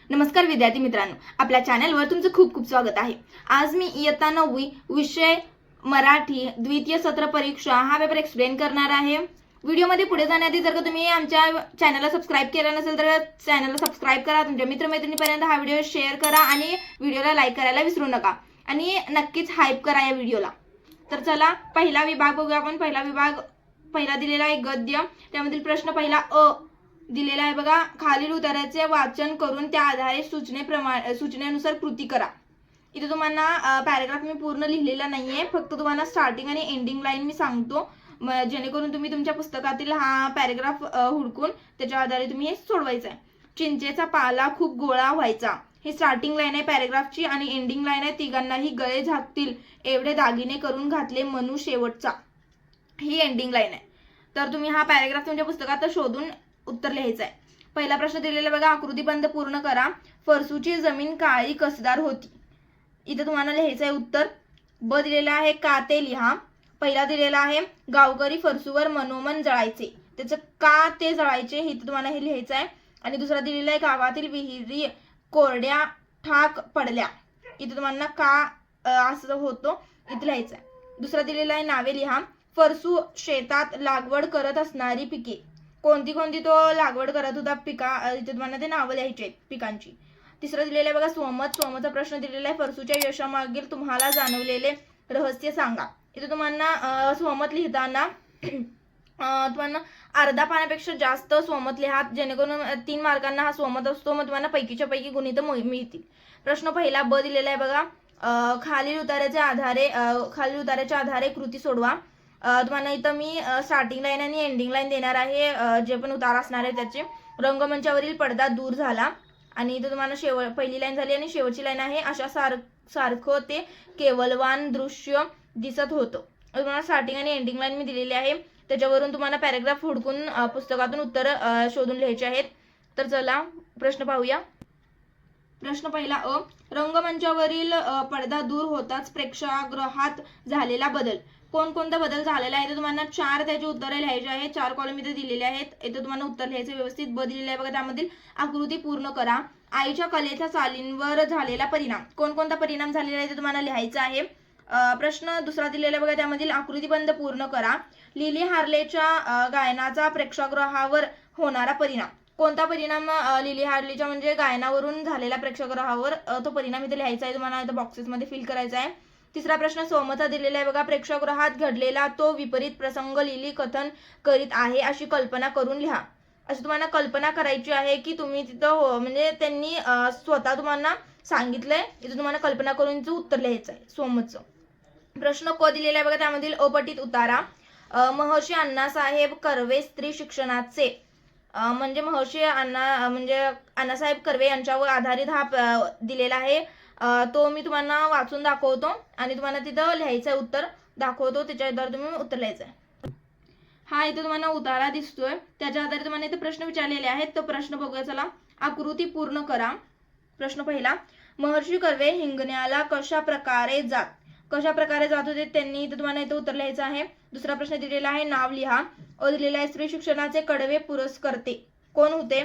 नमस्कार विद्यार्थी मित्रांनो, आपल्या चॅनलवर तुमचं खूप खूप स्वागत आहे। आज मी इयत्ता 9वी विषय मराठी द्वितीय सत्र परीक्षा हा पेपर एक्सप्लेन करणार आहे। व्हिडिओमध्ये पुढे जाण्याआधी जर का तुम्ही आमच्या चॅनलला सबस्क्राइब केलं नसेल तर चॅनलला सबस्क्राइब करा, तुमच्या मित्रमैत्रिणींपर्यंत हा व्हिडिओ शेअर करा आणि व्हिडिओला लाईक करायला विसरू नका आणि नक्कीच हाईप करा या व्हिडिओला। तर चला पहिला विभाग बघूया आपण। पहिला दिलेला आहे गद्य, त्यामधील प्रश्न पहिला अ दिलेला आहे बघा। खालील उत्तराचे वाचन करून त्या आधारे सूचनेनुसार कृती करा। इथे तुम्हाला पॅराग्राफ मी पूर्ण लिहिलेला नाहीये, फक्त तुम्हाला स्टार्टिंग आणि एंडिंग लाईन मी सांगतो, जेणेकरून तुम्ही तुमच्या पुस्तकातील हा पॅराग्राफ हुडकून त्याच्या आधारे तुम्ही हे सोडवायचं आहे। चिंचेचा पाला खूप गोळा व्हायचा, ही स्टार्टिंग लाईन आहे पॅराग्राफची आणि एंडिंग लाईन आहे तिघांनाही गळे झाकतील एवढे दागिने करून घातले मनू शेवटचा, ही एंडिंग लाईन आहे। तर तुम्ही हा पॅराग्राफ तुमच्या पुस्तकात शोधून उत्तर लिहायचं आहे। पहिला प्रश्न दिलेला बघा, आकृतीबंध पूर्ण करा। फरसूची जमीन काळी कसदार होती, इथे तुम्हाला लिहायचं आहे उत्तर। ब दिलेला आहे का ते लिहा। पहिला दिलेला आहे गावकरी फरसूवर मनोमन जळायचे, त्याचं का ते जळायचे हे तुम्हाला हे लिहायचं आहे। आणि दुसरा दिलेला आहे गावातील विहिरी कोरड्या ठाक पडल्या, इथे तुम्हाला का असं होतो इथे लिहायचं आहे। दुसरा दिलेला आहे नावे लिहा। फरसू शेतात लागवड करत असणारी पिके, कोणती कोणती तो लागवड करत होता पिका, इथे तुम्हाला ते नावं लिहायचे पिकांची। तिसरं दिलेलं आहे बघा स्वमतचा प्रश्न दिलेला आहे। फरसूच्या यशामागील तुम्हाला जाणवलेले रहस्य सांगा, इथे तुम्हाला स्वमत लिहिताना तुम्हाला अर्धा पानापेक्षा जास्त स्वमत लिहा, जेणेकरून 3 मार्कांना हा स्वमत असतो, मग तुम्हाला पैकीच्या पैकी गुण इथं मिळतील। प्रश्न पहिला ब दिलेला आहे बघा, खालील उताराच्या आधारे कृती सोडवा। तुम्हाला इथं मी स्टार्टिंग लाईन आणि एंडिंग लाईन देणार आहे, जे पण उतार असणार आहे त्याचे। रंगमंचावरील पडदा दूर झाला, आणि इथं तुम्हाला पहिली लाईन झाली आणि शेवटची लाईन आहे अशा सारखं ते केवलवान दृश्य दिसत होतं। तुम्हाला स्टार्टिंग आणि एंडिंग लाईन मी दिलेली आहे, त्याच्यावरून तुम्हाला पॅराग्राफ हुडकून पुस्तकातून उत्तर शोधून लिहायचे आहेत। तर चला प्रश्न पाहूया। प्रश्न पहिला अ, रंगमंचावरील पडदा दूर होताच प्रेक्षागृहात झालेला बदल, कोणकोणता बदल झालेला आहे, तर तुम्हाला 4 त्याची उत्तरे लिहायची आहेत। 4 कॉलम इथे दिलेले आहेत, इथे तुम्हाला उत्तर लिहायचं व्यवस्थित। ब दिलेलं आहे बघा, त्यामधील आकृती पूर्ण करा। आईच्या कलेच्या चालींवर झालेला परिणाम, कोणकोणता परिणाम झालेला आहे ते तुम्हाला लिहायचं आहे। प्रश्न दुसरा दिलेला बघा, त्यामधील आकृतीबंध पूर्ण करा। लिली हार्लेच्या गायनाचा प्रेक्षागृहावर होणारा परिणाम, कोणता परिणाम लिली हार्लेच्या म्हणजे गायनावरून झालेला प्रेक्षागृहावर तो परिणाम इथे लिहायचा आहे, तुम्हाला इथे बॉक्सेसमध्ये फिल करायचा आहे। तिसरा प्रश्न स्वमतचा दिलेला आहे बघा, प्रेक्षागृहात घडलेला तो विपरीत प्रसंग लिली कथन करीत आहे अशी कल्पना करून लिहा। अशी तुम्हाला कल्पना करायची आहे की तुम्ही तिथं म्हणजे त्यांनी स्वतः तुम्हाला सांगितलंय, इथं तुम्हाला कल्पना करून उत्तर लिहायचं आहे स्वमतचं। प्रश्न क दिलेला आहे बघा, त्यामधील अपठित उतारा। महर्षी अण्णासाहेब कर्वे स्त्री शिक्षणाचे, म्हणजे महर्षी अण्णासाहेब कर्वे यांच्यावर आधारित हा दिलेला आहे, तो मी तुम्हाला वाचून दाखवतो आणि तुम्हाला तिथं लिहायचं आहे उत्तर दाखवतो, त्याच्या आधारे तुम्ही उत्तर लिहायचं आहे। हा इथे तुम्हाला उतारा दिसतोय, त्याच्या आधारे तुम्हाला इथे प्रश्न विचारलेले आहेत, तो प्रश्न बघूया चला। आकृती पूर्ण करा। प्रश्न पहिला, महर्षी कर्वे हिंगण्याला कशा प्रकारे जात होते त्यांनी, इथे तुम्हाला इथे उत्तर लिहायचं आहे। दुसरा प्रश्न दिलेला आहे नाव लिहा। अ दिलेला आहे स्त्री शिक्षणाचे कडवे पुरस्कर्ते कोण होते,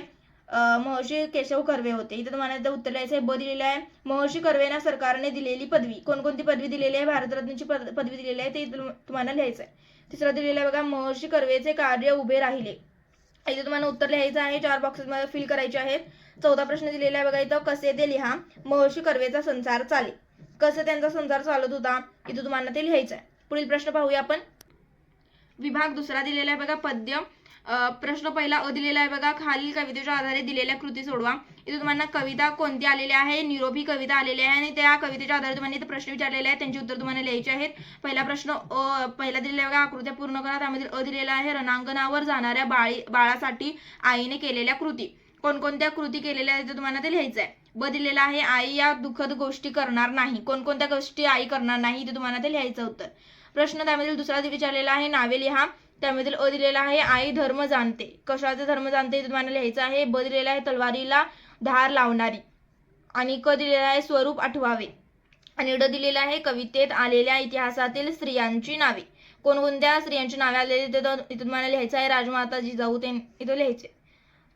महर्षी केशव कर्वे होते, इथे तुम्हाला इथे उत्तर लिहायचं आहे। ब दिलेला आहे महर्षी कर्वेंना सरकारने दिलेली पदवी, कोणकोणती पदवी दिलेली आहे, भारतरत्नाची पदवी दिलेली आहे, ते तुम्हाला लिहायचं आहे। तिसरा दिलेला आहे बघा, महर्षी कर्वेचे कार्य उभे राहिले, इथे तुम्हाला उत्तर लिहायचं आहे, 4 बॉक्सेसमध्ये फिल करायचे आहेत। चौथा प्रश्न दिलेला आहे बघा, इथं कसे ते लिहा। महर्षी कर्वेचा संसार चाले, कसं त्यांचा संसार चालत होता, इथं तुम्हाला ते लिहायचं आहे। पुढील प्रश्न पाहूया आपण। विभाग दुसरा दिलेला आहे बघा, पद्य। प्रश्न पहिला अ दिलेला आहे बघा, खालील कवितेच्या आधारे दिलेल्या कृती सोडवा। इथे तुम्हाला कविता कोणती आलेली आहे, निरोपी कविता आलेली आहे आणि त्या कवितेच्या आधारे तुम्हाला इथे प्रश्न विचारलेले आहेत, त्यांची उत्तर तुम्हाला लिहायची आहेत। पहिला प्रश्न पहिला दिलेला आहे बघा, आकृत्या पूर्ण करा। त्यामध्ये अ दिलेला आहे रणांगणावर जाणाऱ्या बाळासाठी आईने केलेल्या कृती, कोणकोणत्या कृती केलेल्या आहेत तुम्हाला ते लिहायचं आहे। ब दिलेला आहे आई या दुःखद गोष्टी करणार नाही, कोणकोणत्या गोष्टी आई करणार नाही ते तुम्हाला ते लिहायचं उत्तर। प्रश्न त्यामधील दुसरा विचारलेला आहे नावे लिहा। त्यामधील अ दिलेला आहे आई धर्म जाणते, कशाचा धर्म जाणते तुम्हाला लिहायचं आहे। ब दिलेला आहे तलवारीला धार लावणारी, आणि क दिलेला आहे स्वरूप आठवावे, आणि ड दिलेला आहे कवितेत आलेल्या इतिहासातील स्त्रियांची नावे, कोणकोणत्या स्त्रियांची नावे आलेली इथे तुम्हाला लिहायचं आहे। राजमाता जिजाऊ ते इथे लिहायचे।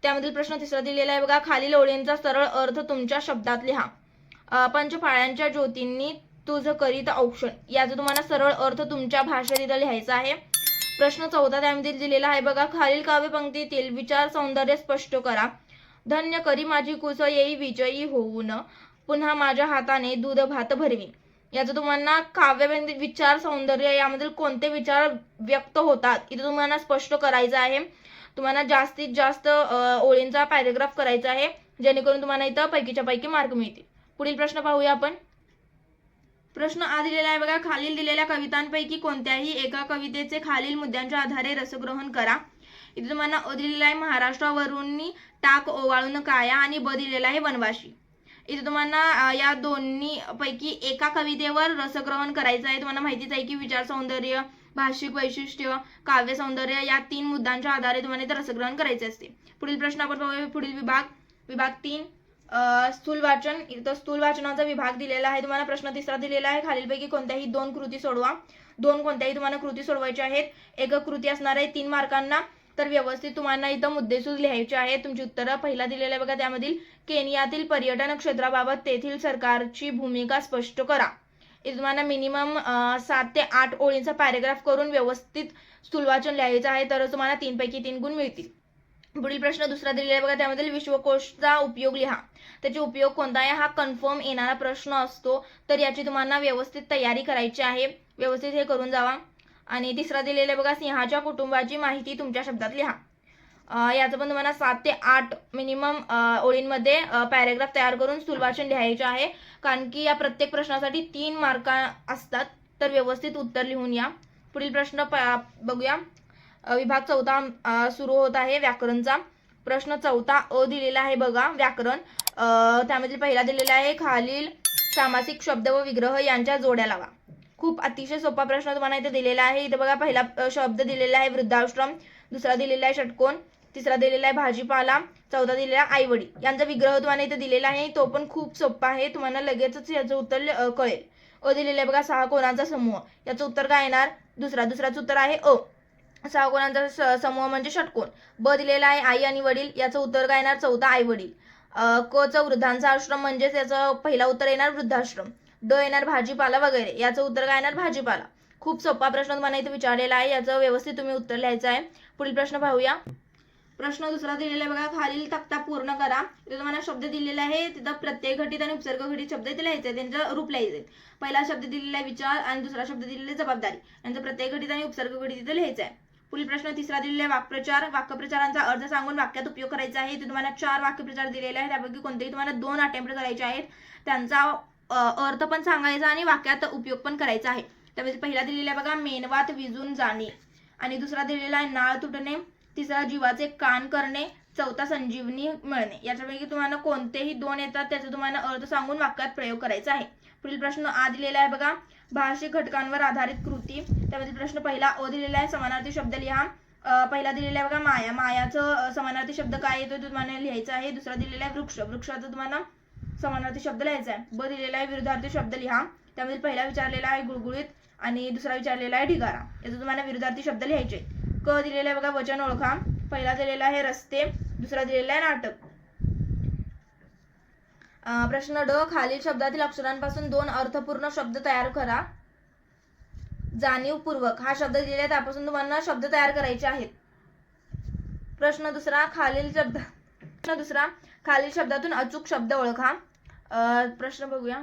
त्यामधील प्रश्न तिसरा दिलेला आहे बघा, खालील ओळींचा सरळ अर्थ तुमच्या शब्दात लिहा. पंचफाळ्यांच्या ज्योतींनी तुझ करीत औक्षण, याचा तुम्हाला सरळ अर्थ तुमच्या भाषेत इथं लिहायचा आहे. प्रश्न चौथा त्यामध्ये दिलेला आहे बघा, खालील काव्यपंक्तीतील विचार सौंदर्य स्पष्ट करा. धन्य करी माझी कुस येई विजयी होऊन, पुन्हा माझ्या हाताने दूध भात भरवी. याचं तुम्हाला काव्यपंक्ती विचार सौंदर्य यामधील कोणते विचार व्यक्त होतात इथे तुम्हाला स्पष्ट करायचं आहे. तुम्हाला जास्तीत जास्त ओळींचा पॅरेग्राफ करायचा आहे, जेणेकरून तुम्हाला इथं पैकीच्या पैकी मार्क मिळतील. पुढील प्रश्न पाहूया आपण. प्रश्न आ दिलेला आहे बघा, खालील दिलेल्या कवितांपैकी कोणत्याही एका कवितेचे खालील मुद्द्यांच्या आधारे रसग्रहण करा. इथे तुम्हाला अ दिलेला आहे महाराष्ट्रावरून टाक ओवाळून काया, आणि ब दिलेला आहे वनवाशी. इथे तुम्हाला या दोन्ही पैकी एका कवितेवर रसग्रहण करायचं आहे. तुम्हाला माहितीच आहे की विचार सौंदर्य, भाषिक वैशिष्ट्य, काव्य सौंदर्य या 3 मुद्द्यांच्या आधारे तुम्हाला इथे रसग्रहण करायचे असते. पुढील प्रश्न आपण पाहूया. पुढील विभाग 3 स्थूल वाचन. इथं स्थूल वाचनाचा विभाग दिलेला आहे. तुम्हाला प्रश्न तिसरा दिलेला आहे, खालीलपैकी कोणत्याही 2 कृती सोडवा. 2 कोणत्याही तुम्हाला कृती सोडवायच्या आहेत. एक कृती असणार आहे 3 मार्कांना. तर व्यवस्थित तुम्हाला इथं मुद्देसूद लिहायचे आहेत. तुमची उत्तरं पहिला दिलेला आहे बघा, त्यामधील केनियातील पर्यटन क्षेत्राबाबत तेथील सरकारची भूमिका स्पष्ट करा. इथे तुम्हाला मिनिमम 7 ते 8 ओळींचा पॅरेग्राफ करून व्यवस्थित स्थूलवाचन लिहायचं आहे, तर तुम्हाला 3 पैकी 3 गुण मिळतील. पुढील प्रश्न दुसरा दिलेला आहे बघा, त्यामधील विश्वकोशचा उपयोग लिहा. त्याचे उपयोग कोणता आहे हा कन्फर्म येणारा प्रश्न असतो, तर याची तुम्हाला व्यवस्थित तयारी करायची आहे. व्यवस्थित हे करून जावा. आणि तिसरा दिलेला आहे बघा, सिंहाच्या कुटुंबाची माहिती तुमच्या शब्दात लिहा. याचं पण तुम्हाला 7 ते 8 मिनिमम ओळींमध्ये पॅरेग्राफ तयार करून स्थूलवाचन लिहायचे आहे, कारण की या प्रत्येक प्रश्नासाठी 3 मार्क असतात, तर व्यवस्थित उत्तर लिहून या. पुढील प्रश्न बघूया. विभाग 4 सुरू होत आहे व्याकरणचा. प्रश्न 4 अ दिलेला आहे बघा, व्याकरण. त्यामध्ये पहिला दिलेला आहे, खालील सामासिक शब्द व विग्रह यांच्या जोड्या लावा. खूप अतिशय सोपा प्रश्न तुम्हाला इथे दिलेला आहे. इथे बघा, पहिला शब्द दिलेला आहे वृद्धाश्रम, दुसरा दिलेला आहे षटकोन, तिसरा दिलेला आहे भाजीपाला, चौथा दिलेला आहे आईवडील. यांचा विग्रह तुम्हाला इथे दिलेला आहे, तो पण खूप सोपा आहे, तुम्हाला लगेचच याचं उत्तर कळेल. अ दिलेलं आहे बघा, 6 कोणाचा समूह. याचं उत्तर काय येणार? दुसराचं उत्तर आहे अ. 6 कोणाचा समूह म्हणजे षटकोन. ब दिलेला आहे आई आणि वडील. याचं उत्तर काय येणार? चौथा आई वडील. क च वृद्धांचा आश्रम म्हणजेच याचं पहिला उत्तर येणार वृद्धाश्रम. ड येणार भाजीपाला वगैरे. याचं उत्तर काय येणार? भाजीपाला. खूप सोपा प्रश्न तुम्हाला इथे विचारलेला आहे, याचं व्यवस्थित तुम्ही उत्तर लिहायचं आहे. पुढील प्रश्न पाहूया. प्रश्न दुसरा दिलेला आहे बघा, खालील तक्ता पूर्ण करा. इथे तुम्हाला शब्द दिलेला आहे, तिथं प्रत्यय घटित आणि उपसर्ग घटित शब्द इथे लिहायचे, त्यांचं रूप लिहायचे. पहिला शब्द दिलेला आहे विचार, आणि दुसरा शब्द दिलेला आहे जबाबदारी. यांचं प्रत्यय घटित आणि उपसर्ग घटित इथे लिहायचं आहे. पुढील प्रश्न तिसरा दिलेला आहे वाक्प्रचार. वाक्यप्रचारांचा अर्थ सांगून वाक्यात उपयोग करायचा आहे. इथे तुम्हाला 4 वाक्यप्रचार दिलेले आहेत, त्यापैकी कोणतेही तुम्हाला 2 अटेम्प्ट करायचे आहेत. त्यांचा अर्थ पण सांगायचा आणि वाक्यात उपयोग पण करायचा आहे. त्यामध्ये पहिला दिलेला आहे बघा, मेणवात विजून जाणे, आणि दुसरा दिलेला आहे नाळ तुटणे, तिसरा जीवाचे कान करणे, चौथा संजीवनी मिळणे. याच्यापैकी तुम्हाला कोणतेही 2 येतात, त्याचा तुम्हाला अर्थ सांगून वाक्यात प्रयोग करायचा आहे. पुढील प्रश्न आ दिलेला आहे बघा, भाषिक घटकांवर आधारित कृती. त्यामध्ये प्रश्न पहिला अ दिलेला आहे, समानार्थी शब्द लिहा. पहिला दिलेला आहे बघा माया. मायाचं समानार्थी शब्द काय येतो ते तुम्हाला लिहायचा आहे. दुसरा दिलेला आहे वृक्ष. वृक्षाचा तुम्हाला समानार्थी शब्द लिहायचा आहे. ब दिलेला आहे विरुद्धार्थी शब्द लिहा. त्यामध्ये पहिला विचारलेला आहे गुळगुळीत, आणि दुसरा विचारलेला आहे ढिगारा. याचा तुम्हाला विरुद्धार्थी शब्द लिहायचे. क दिलेला आहे बघा वचन ओळखा. पहिला दिलेला आहे रस्ते, दुसरा दिलेला आहे नाटक. प्रश्न ड, खालील शब्दातील अक्षरांपासून 2 अर्थपूर्ण शब्द तयार करा. जाणीवपूर्वक हा शब्द दिलेला आहे, त्यापासून तुम्हाला शब्द तयार करायचे आहेत. प्रश्न दुसरा, खालील शब्दातून अचूक शब्द ओळखा. प्रश्न बघूया.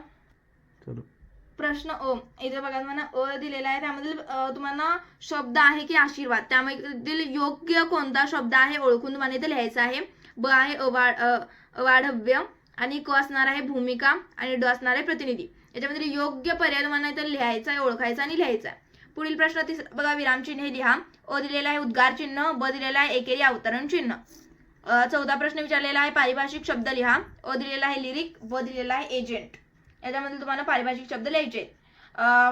प्रश्न अ, इथे बघा तुम्हाला अ दिलेला आहे, त्यामधील तुम्हाला शब्द आहे की आशीर्वाद, त्यामधील योग्य कोणता शब्द आहे ओळखून तुम्हाला इथे लिहायचा आहे. ब आहे अवाढव्य, आणि क असणार आहे भूमिका, आणि ड असणार आहे प्रतिनिधी. याच्यामध्ये योग्य पर्याय तुम्हाला इथे लिहायचा आहे, ओळखायचा आणि लिहायचा आहे. पुढील प्रश्न तिसरा बघा, विरामचिन्ह लिहा. अ दिलेला आहे उद्गार चिन्ह, ब दिलेला आहे एकेरी अवतरण चिन्ह. चौथा प्रश्न विचारलेला आहे पारिभाषिक शब्द लिहा. अ दिलेला आहे लिरिक, ब दिलेला आहे एजंट. याच्यामध्ये तुम्हाला पारिभाषिक शब्द लिहायचे.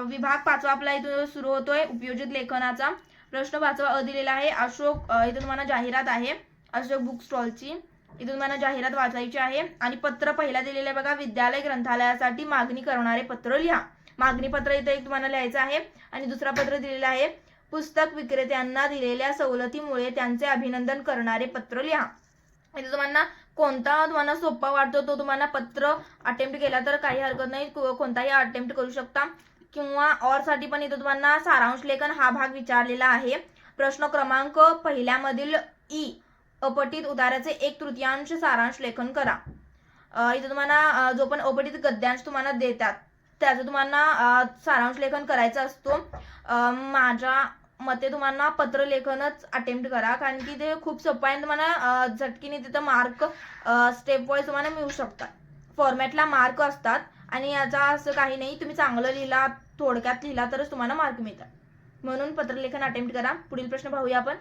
विभाग 5 आपला इथं सुरू होतोय उपयोजित लेखनाचा. प्रश्न 5 अ दिलेला आहे अशोक. इथं तुम्हाला जाहिरात आहे अशोक बुक स्टॉलची. इथं तुम्हाला जाहिरात वाचायची आहे. आणि पत्र पहिला दिलेलं आहे बघा, विद्यालय ग्रंथालयासाठी मागणी करणारे पत्र लिहा. मागणी पत्र इथे एक तुम्हाला लिहायचं आहे. आणि दुसरा पत्र दिलेला आहे पुस्तक विक्रेत्यांना दिलेल्या सवलतीमुळे त्यांचे अभिनंदन करणारे पत्र लिहा. इथे तुम्हाला कोणता तुम्हाला सोपा वाटतो तो तुम्हाला पत्र अटेम्प्ट केला तर काही हरकत नाही, कोणताही अटेम्प्ट करू शकता. किंवा ऑर साठी पण इथे तुम्हाला सारांश लेखन हा भाग विचारलेला आहे. प्रश्न क्रमांक पहिल्यामधील ई अपठित उताराचे 1/3 सारांश लेखन करा. इथे तुम्हाला जो पण अपठित गद्यांश तुम्हाला देतात त्याचं तुम्हाला सारांश लेखन करायचं असतो. माझ्या मते तुम्हाला पत्र लेखनच अटेम्प्ट करा, कारण की ते खूप सोपं आहे. तुम्हाला झटकीने तिथं मार्क स्टेप वाईज तुम्हाला मिळू शकतात. फॉर्मॅटला मार्क असतात आणि याचा असं काही नाही, तुम्ही चांगलं लिहिला, थोडक्यात लिहिला तरच तुम्हाला मार्क मिळतात. म्हणून पत्रलेखन अटेम्प्ट करा. पुढील प्रश्न पाहूया आपण.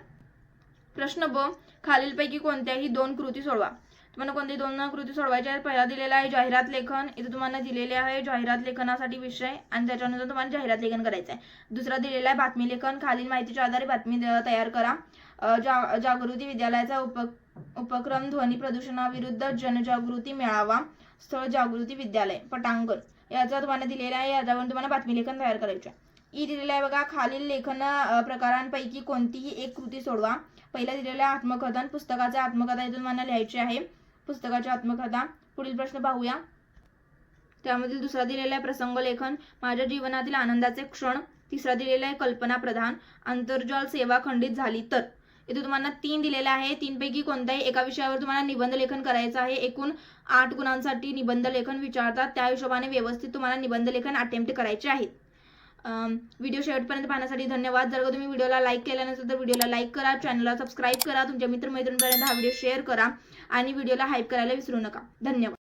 प्रश्न ब, खालीलपैकी कोणत्याही 2 कृती सोडवा. तुम्हाला कोणत्याही 2 कृती सोडवायच्या आहेत. पहिला दिलेला आहे जाहिरात लेखन. इथे तुम्हाला दिलेले आहे जाहिरात लेखनासाठी विषय आणि त्याच्यानंतर तुम्हाला जाहिरात लेखन करायचं आहे. दुसरा दिलेला आहे बातमी लेखन. खालील माहितीच्या आधारे बातमी तयार करा. जागृती विद्यालयाचा उपक्रम ध्वनी प्रदूषणाविरुद्ध जनजागृती मेळावा, स्थळ जागृती विद्यालय, पटांगण याचा तुम्हाला दिलेला आहे. याच्यावरून तुम्हाला बातमी लेखन तयार करायचे. ई दिलेला आहे बघा, खालील लेखन प्रकारांपैकी कोणतीही एक कृती सोडवा. पहिला दिलेला आहे आत्मकथन. पुस्तकाचे आत्मकथा इथून मला लिहायचे आहे. पुस्तकाची आत्मकथा. पुढील प्रश्न पाहूया. त्यामधील दुसरा दिलेला आहे प्रसंग लेखन. माझ्या जीवनातील आनंदाचे क्षण. तिसरा दिलेला आहे कल्पना प्रधान. आंतरजाल सेवा खंडित झाली तर. इथे तुम्हाला 3 दिलेले आहे. 3 पैकी कोणत्याही एका विषयावर तुम्हाला निबंध लेखन करायचं आहे. एकूण 8 गुणांसाठी निबंध लेखन विचारतात. त्या हिशोबाने व्यवस्थित तुम्हाला निबंध लेखन अटेम्प्ट करायचे आहेत. व्हिडिओ शेवटपर्यंत पाहण्यासाठी धन्यवाद. जर का तुम्ही व्हिडिओला लाईक केला नसेल तर व्हिडिओला लाईक करा, चॅनलला सबस्क्राईब करा, तुमच्या मित्रमैत्रिणींपर्यंत हा व्हिडिओ शेअर करा आणि व्हिडिओला हाईप करायला विसरू नका. धन्यवाद.